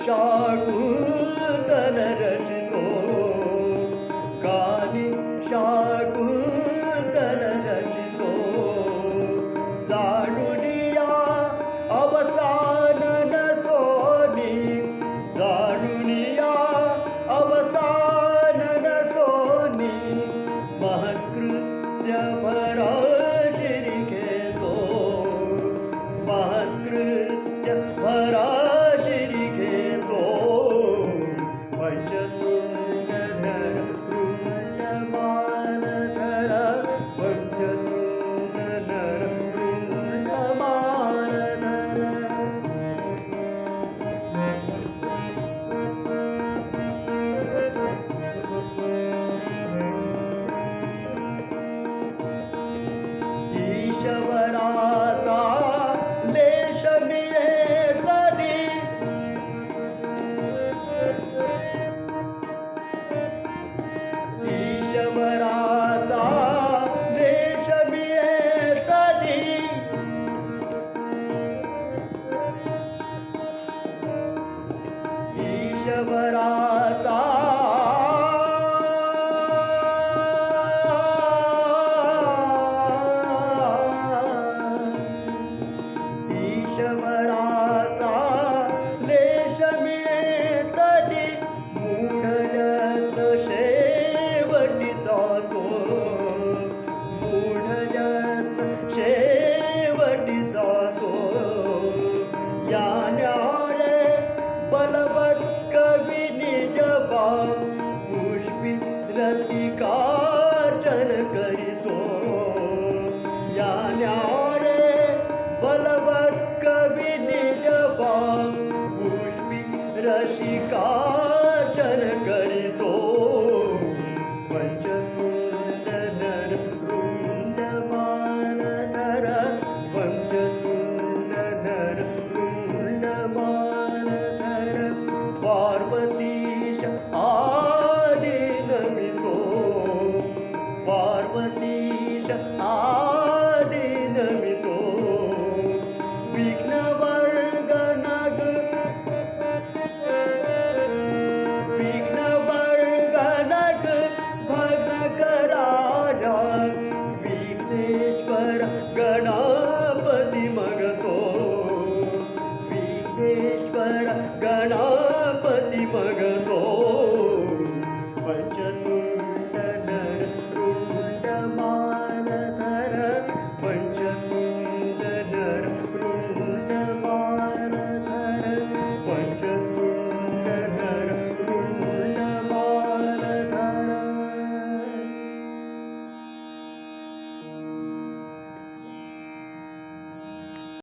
शाकुंतल रचितो गाणी शाकुंतल रचितो जाणुनिया अवसान नसोनी जाणुनिया अवसान नसोनी महत्कृत्य पराशिरी घेतो महत्कृत्य पराशिरी घेतो पंचतुंड नर रुंड मानधर पंचतुंड नर रुंड मानधर ईश्वराचा लेश मिळे तरी ईश्वराचा लेश मिळे तरी ईश्वराचा ईश्वराचा लेश मिळे तरी मूढजत शेवटी जातो मूढजत शेवटी जातो या न्यारे बलवत कवी निज बाप पुष्पित रसिकार्चन करीतो या न्यारे बलवत कवी निज बाप पुष्पित रसिकार्चन करीतो पंचतुंड नर रुंड मानधर पंचतुंड नर रुंड मानधर पार्वतीश आदि नमितो पार्वतीश आदि नमितो विघ्नवर्गनग विघ्नवर्गनग भग्न करारा विघ्नेश्वर गणा